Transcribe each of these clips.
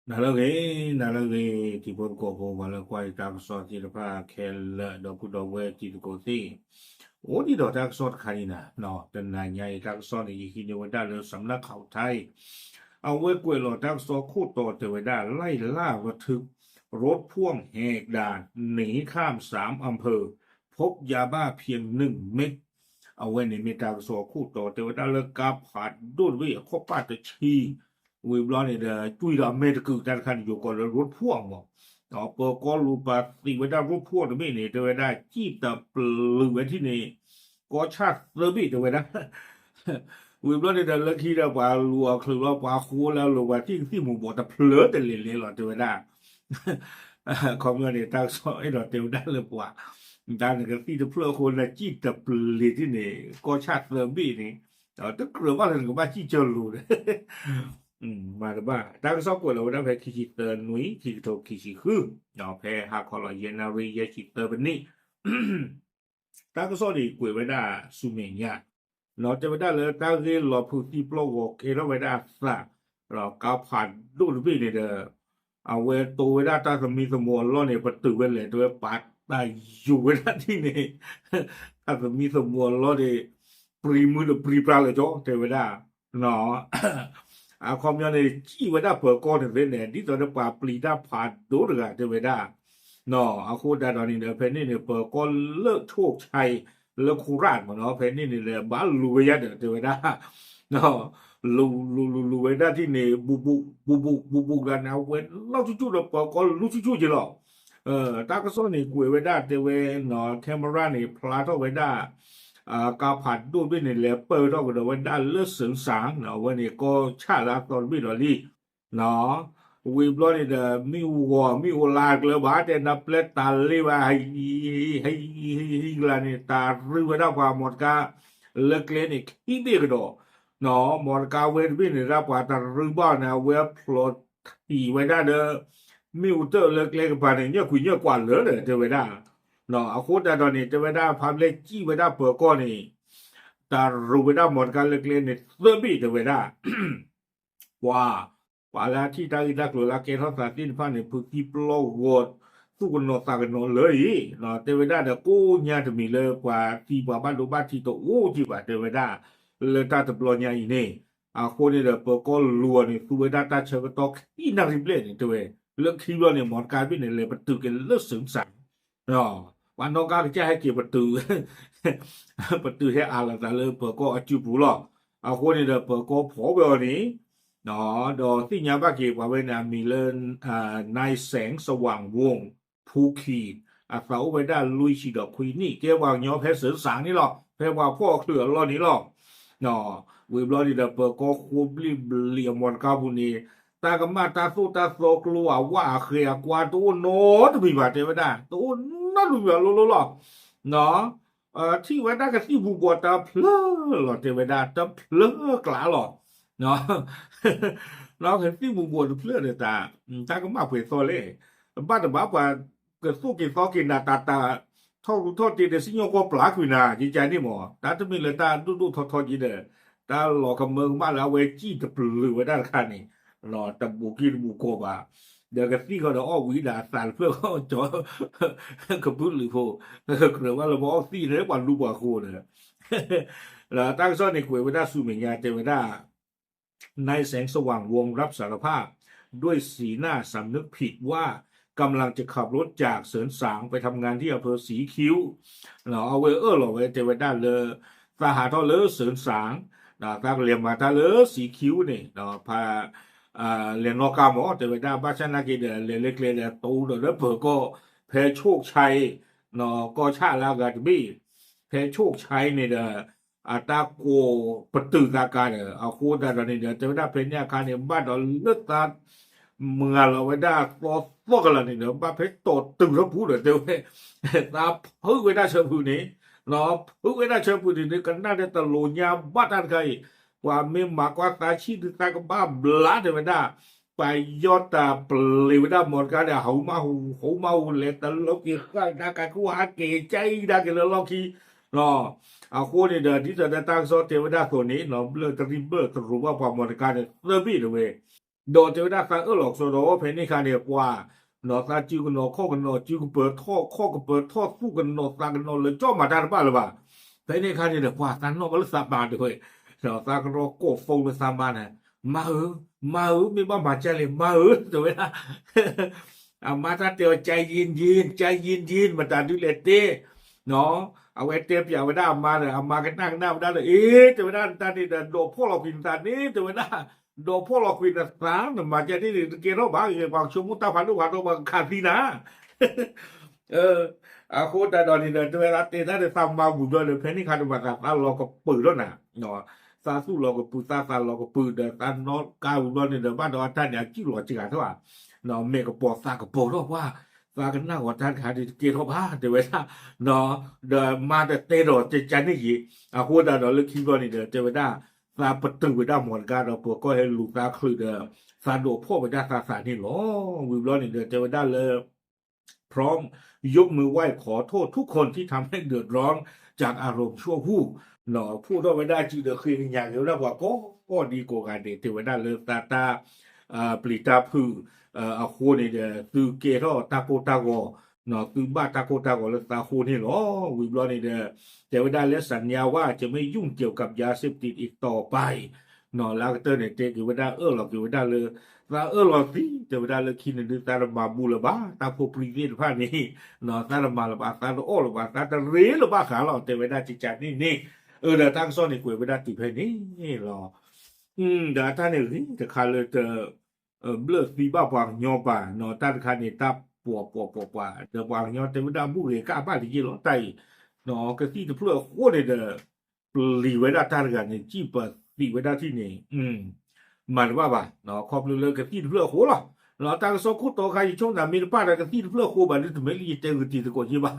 나라게 기본 거고 말을 과이 닥서 지르파 켈러 너구도 왜 지르고시 어디도 닥서 가리나 너 뜬나냐이 닥서는 이히니 원다를 삼나 가우타이 เอาไว้กวยหลอดดักซอคู่ต่อเทวดาไล่ล่าระทึกรถพ่วงแหกด่านหนีข้าม3 อำเภอพบยาบ้าเพียง1 เม็ดเอาไว้ในเมตาซอคู่ต่อเทวดาเลิกกาผัดดุดวิข้อป้าตะชีวิบล้อเนี่ยจุยละเมตคือการคันอยู่ก่อนรถพ่วงบอกต่อเปิดก็รูปติเวดารถพ่วงไม่เนี่ยเทวดาจีบตะปลือไว้ที่นี่ก็ชาติเรบิเทวดา วิบล้อเนี่ยเลิกที่เราว่าลัวคือเราว่าคูแล้วลัวที่หมู่บอกแต่เพลือแต่เละๆหรอเทวดาคอมเมนต์ตั้งสอนให้เราเทวดาเลยว่าด้านหนึ่งก็ที่จะเพลือคนละจีบตะปลือที่นี่ก็ชาติเรบินี่แต่ก็เกลือว่าอะไรก็ว่าจีเจอรูเลย มาแล้วบ้าตั้งสอบกว่าเราได้แพ้คิจิเตอร์นุ้ยคิจิโตคิจิคือเราแพ้หาคอลเยนารีเยคิเตอร์เป็นนี่ตั้งสอบดีกว่าไว้ได้สุเมียเราจะไม่ได้เลยตั้งเรื่องเราพูดที่โปรโวกเราไว้ได้สักเราก้าวผ่านดูดีเนี่ยเด้อเอาไว้ตัวไว้ได้ตั้งสมีสมอล้อเนี่ยประตูไว้เลยตัวปัดได้อยู่ไว้ได้ที่นี่ตั้งสมีสมอล้อเนี่ยปรีมือหรือปรีปลาเลยจ้ะเทวดาเนาะ ความยาวในที่ว่าได้เปิดก้อนเรื่องเนี่ยที่ตอนนี้ป่าปลีได้ผ่านดูหรือเทวดาเนาะคูดาตอนนี้เนี่ยเพนนี่เนี่ยเปิดก้อนเลิกโชคชัยเลิกคูราชมาเนาะเพนนี่เนี่ยบ้านลูเวียเด้อเทวดาเนาะลูเวียที่เนี่ยบุกันเอาเว้นเราจู่ๆเราเปิดก้อนลูจู่ๆจีหรอตาก็ซ้อนนี่กุยเวด้าเทเวเนาะแคมรานี่พลาทเวด้า กาผัดดูด้วยในแลเปอร์เราก็ว่าด้านเลือดเสืองสางเนาะวันนี้ก็ชาลาตอนวิลลี่เนาะวิบล้อนี่เดมีวัวมีอุลากเลยว่าแต่นับเล็ดตาลีว่าให้ลานี่ตาหรือว่าได้ความหมดกาเลิกเล่นอีกที่เดียวกันเนาะหมดกาเวทวินรับว่าตาหรือบ้านนะเว็บพลอตที่ไว้ได้เด้อมิวเตอร์เลิกเล่นกันไปเนี่ยคุยเยอะกว่าเหลือเด้อเจอไว้ได้ no aku dah dah ni tebeda family chi beda perko ni tar ru beda mon kan le kle ni sebi tebeda ว่าว่าแล้วที่ได้ดักหรือละเกทอสาตินฟ้าในพื้นที่โปร่งโหวตสู้กันนอตากันนอเลยเนาะเทวดาเด็กกูเนี่ยจะมีเลยกว่าที่บ้านดูบ้านที่โตโอ้ที่ว่าเทวดาเลยตาตะปลอยเนี่ยอีนี่คนนี่เด็กเปิดก็ลัวนี่สู้เวดาตาเชิงก็ตอกอีนักริบเล่นนี่ตัวเองเลือกคิดว่าเนี่ยหมอนการเป็นเลยประตูกันเลือกสึงสังเนาะวันน้องการจะให้เกี่ยวประตูประตูให้อาลาตาเลยเปิดก็อจุบุหรอคนนี่เด็กเปิดก็ผอแบบนี้ เนาะดอที่ยาบาเก็บว่าเวนามีเลินนายแสงสว่างวงภูขีดเสาไว้ได้ลุยชีดอกคุยนี่เกี่ยวกับยอแพ้เสือสางนี่หรอกแพ้ว่าพ่อเคลือรอนี่หรอกเนาะวิบลอดีเดเปอร์ก็ควบรีบเลียมวันกาบุนีตากมาตาสู้ตาโซกลัวว่าเคลียกว่าตัวโน้ตมีบาดเจ็บไม่ได้ตัวนั่นดูแบบรู้หรอกเนาะที่ไว้ได้กับที่ผูกวตาเพลอหรอเทวดาตาเพลอกล้าหรอ เนาะ เราเห็นที่มุมบนเพื่อนเลยตาก็มาเผยโซเล่บ้านแต่บ้าว่าเกิดสู้กินซอกินตาทอดจีเดซิโยก็ปลาคุยนาจีใจนี่หมอตาจะมีเลยตาดูทอจีเดตาหลอกกับเมืองบ้านแล้วเวจี้จะปลือไว้ด้านข้างนี่หลอตะบุกินบุโกบาเดี๋ยวกับที่เขาเดาอ้อวิดาสารเพื่อเขาจ่อกับพื้นหรือโพหรือว่าเราบอกซี่เลยวันรูปว่าโคเลยแล้วตั้งซ่อนในขวยไว้ได้สูเมียเจไว้ได้ นายแสงสว่างวงรับสารภาพด้วยสีหน้าสำนึกผิดว่ากำลังจะขับรถจากเสริญสางไปทำงานที่อำเภอสีคิ้วเราเอาไว้หรอไว้เจไว้ได้เลยสาหาทอเลอเสริญสางตาเรียนมาตาเลอสีคิ้วนี่พาเรียนนอกาหมอเจไว้ได้บ้านชนะกีเดเรียนเล็กเรียนโตเดอเผื่อก็แพ้โชคชัยก็ชาลากาตบี้แพ้โชคชัยเนี่ยataku pertukakan aku dah dari dia tapi dah punya kan yang bad letak mengalau dah sosok lah ni dah bad petot terus pun dah tu tapi hu dah sebut ni hu dah sebut ni kerana dia terlunya badan kai ว่ามีมากกว่าตาชีดตากบ้าบลาเดวดาไปยอดตาเปลิวดาหมดกันเดี๋ยวเขาเมาเลยตลกอีกข้างนักกูหาเกใจได้กันแล้วลองคีเนาะเอาคนนี่เดินที่จะได้ตั้งโซเทวดาตัวนี้เนาะเลือกตริมเบอร์สรุปว่าความหมดกันเนี่ยเริ่มบีดเว้ย โดเจอได้ฟังหลอกโซโดเพนนี่คาเนี่ยกว่าเนาะซาจิวกันเนาะข้อกันเนาะจิวกันเปิดท่อข้อกันเปิดท่อสู้กันเนาะซากันเนาะเลยจ้อมาได้หรือเปล่าเพนนี่คาเนี่ยกว่าซันเนาะก็เลยสาบานด้วยเนาะซากันเนาะโกฟงเลยสาบานนะมาไม่บ้ามาเจเลยมาถูกไหมล่ะอามาถ้าเดียวใจยินมาตาดูเลเต้เนาะเอาไว้เตรียมอย่าไว้ได้มาเลยเอามากันนั่งหน้าได้เลยจะไว้ได้ตานี่โดพวกเราพินตานี้จะไว้ได้ dopo la quinta ma già che roba che quando muta fanno quando ma capina a coda da ni da dove la te da fa ma bu do le pheni kha do ba ka lo ko pu do na no sa su lo ko pu sa lo ko pu da ta no ka bu do ni da ba do ta nya ji lo ji ka to a no me ko po sa ko po do wa sa ka na wa ta kha di ke ro ba de we sa no da ma da te do je jan ni ji a coda do le ki do ni da te we da ซาประตูไปได้หมดการเราปวดก็ให้ลูกตาคลือเด้อซาโดพ่อไปได้ซานี่หรอวิบล้อนี่เด้อเจอได้เลยพร้อมยกมือไหว้ขอโทษทุกคนที่ทำให้เดือดร้อนจากอารมณ์ชั่ววูบหนอพูดไว้ได้จีเด้อคืออย่างเดียวนะว่าก็ดีกว่าการเดทเทวดาเลยตาปลีตาพืออาโคนี่เด้อคือเกรอตาโกตาโกเนาะคือบ้าตาโกแล้วตาโคนี่หรอวิบล้อนี่เด้อ แต่ว่าได้และสัญญาว่าจะไม่ยุ่งเกี่ยวกับยาเสพติดอีกต่อไปนอนแล้วก็เตอร์เนี่ยเจกิวดาหรอกกิวดาเลยเราหรอกสิเจวดาเลยคิดในตาลมาบูละบ้าตาโพปรีเวทผ้านี้นอนตาลมาละบ้าตาโอละบ้าตาเรละบ้าขาเราเจวดาจิจัดนี่เดี๋ยวตั้งซ่อนในกุยวดาติเพนี่หรอเดี๋ยวท่านเนี่ยจะขาเลยเจอเบลสีบ้าปางยอป่านอนตั้งคันเนี่ยตาปัวเดี๋ยวปางยอเจวดาบุเรก้าบ้าที่ยี่หรอไต no che ti pure fuori da livella targa ne jipa livella ti ne man ba no ko plu ke ti pure ho la no ta so ku to ka chong da mi pa da ke ti pure ho ba ni me li te ti ko ji ba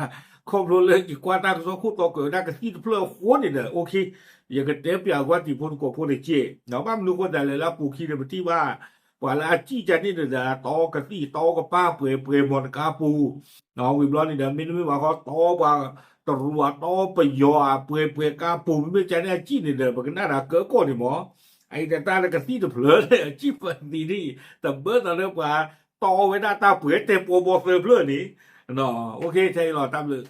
ko plu le ki kwa ta so ku to ko da ke ti pure ho ni da okay ye ke te pya kwa ti pun ko phu de che no ba lu ko da le la pu ki de ti ba ว่าละจี้จะนี่เดี๋ยวตอกระตี้ตอกระป้าเปื่อยหมดกาปูน้องวิบล้อนี่เดี๋ยวไม่ว่าเขาตอว่าตรัวตอไปยอเปื่อยกาปูไม่ใช่เนี่ยจี้นี่เดี๋ยวมันน่ารักเก๋ก็นี่หมอไอ้แต่ตาละกระตี้ตัวเผลอเลยจี้เปิดดีนี่แต่เบิร์ตอะไรกว่าตอไว้หน้าตาเปื่อยเต็มโปรโมเซอร์เพื่อนี่เนาะโอเคใช่หรอตามเลย